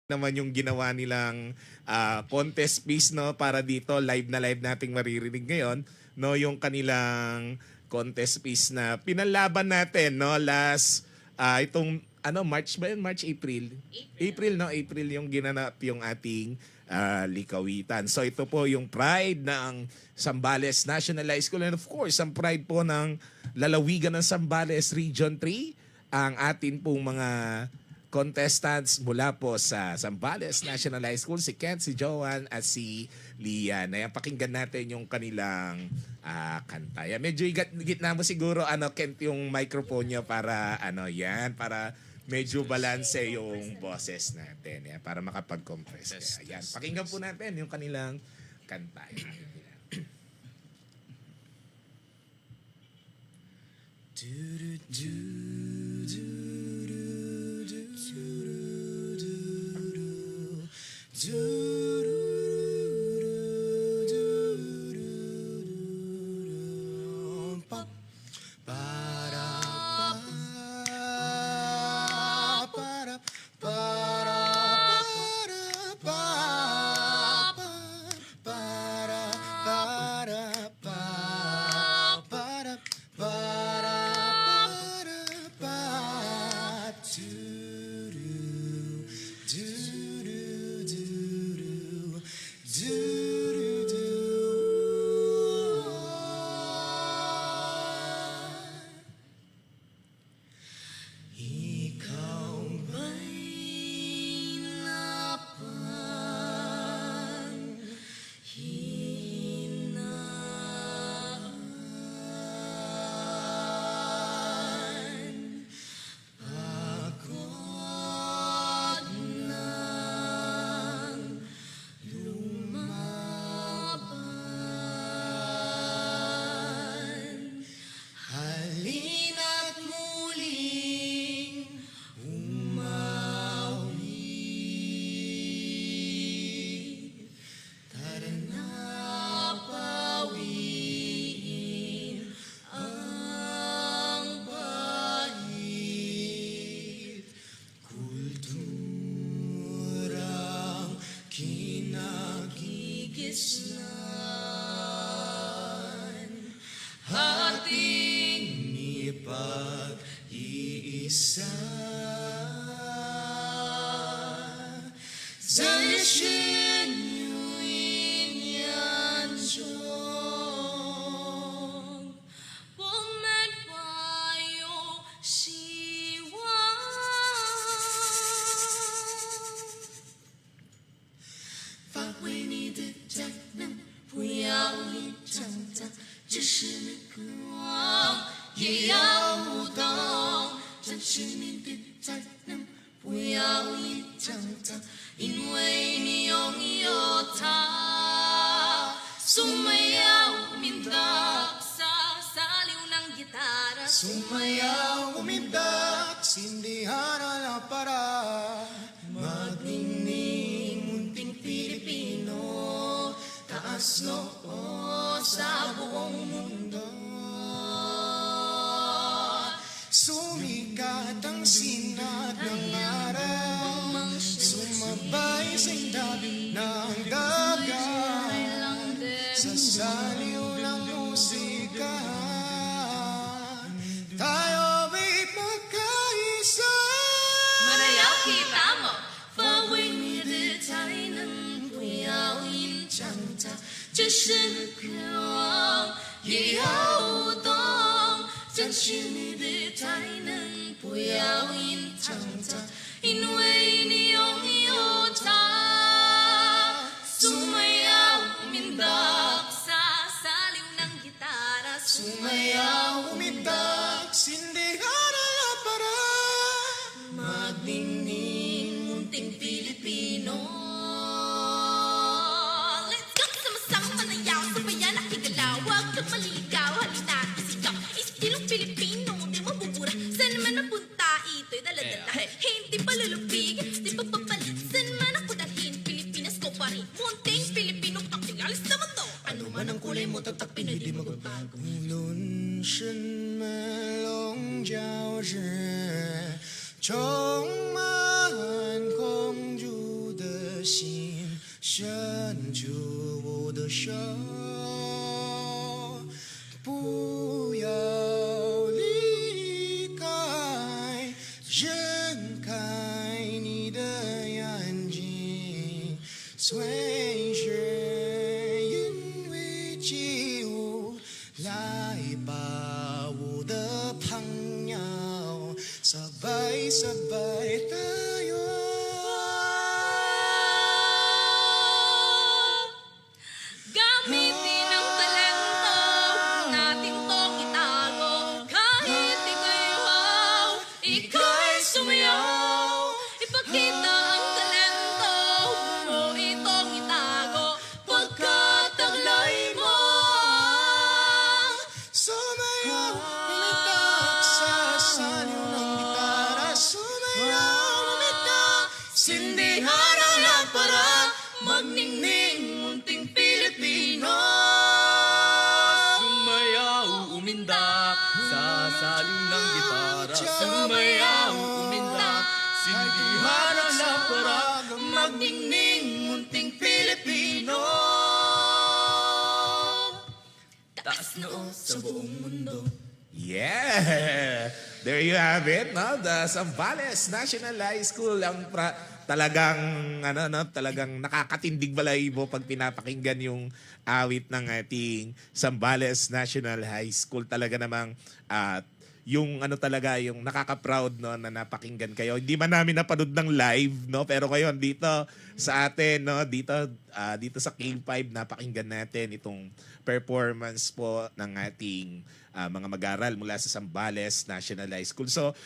naman yung ginawa nilang contest piece, no, para dito live na live nating maririnig ngayon, no, yung kanilang contest piece na pinalaban natin, no, last itong March ba yun? March, April? April, no? April yung ginanap yung ating likawitan. So ito po yung pride ng Zambales National High School, and of course ang pride po ng lalawigan ng Zambales Region 3, ang atin pong mga contestants mula po sa Zambales National High School, si Kent, si Joanne, at si Lian. Ayan, pakinggan natin yung kanilang kanta. Ayan, medyo gitna mo siguro, Kent, yung microphone nyo para, para medyo balanse yung boses natin. Ayan, para makapag-compress. Ayan, pakinggan po natin yung kanilang kanta. Ayan. Isa在旋律眼中，我们怀有希望。发挥你的才能，不要一张张，只是渴望，也要舞动。展示你的才能，不要一张张，因为你拥有它。Sumayaw, umindak sa liw ng gitara. Sumayaw, umindak, sindihan ala para Magning munting Pilipino, taas noo sa buong mundo. Sumikat ang sinag ng araw, sumabay sa ilalim ng dagat, sa saliw ng musika, tayo ay magkaisa. 我们要去大梦，发挥你的才能，不要隐藏它，这是渴望，也要舞动。展示你的才能，不要隐藏它，因为你拥有它。Sumayaw, umindak sa liw ng gitara. Sumayaw, umindak, sindihan ala para Magning munting Pilipino. Let's go! Sama-sama manayaw, sabayan nakigalaw. Huwag kang maligaw, halina isigaw. Istilong Pilipino, di mabubura. Saan naman napunta, ito'y daladala. Hindi pa lulubig, di pa papalit. Saan man ako dalhin, Pilipinas ko pa rin. Munting Pilipino, pakialis sa mundo. Ano man ang kulay mo, tatak Pinoy, di magbabago. 无论什么笼罩着充满空注伸出我的手，不要离开，睁开你的眼睛，随着音乐起舞，来吧，我的朋友，sabay-sabay tayo. Gamitin ang talento natin tong itago. Kahit ika'y wow, ika'y sumayaw. Ipakita ang talento mo itong itago. Pagkataglay mo. Sumayaw, umitak sa saliw ng gitara. Sumayaw, umitak, sindihan ang lampara. Magningning, munting Pilipino. Sumayaw, umindak sa saling ng gitara. Sumayaw, umindak, sindihan ang lapara. Magningning, munting Pilipino. Taas noo sa buong mundo. Yeah! There you have it, no? The Zambales National High School ang talagang talagang nakakatindig balahibo pag pinapakinggan yung awit ng ating Zambales National High School. Talaga namang yung talaga yung nakaka-proud no na napakinggan kayo. Hindi man namin napanood ng live no, pero ngayon dito sa atin no, dito sa King 5 napakinggan natin itong performance po ng ating mga mag-aral mula sa Zambales National High School. So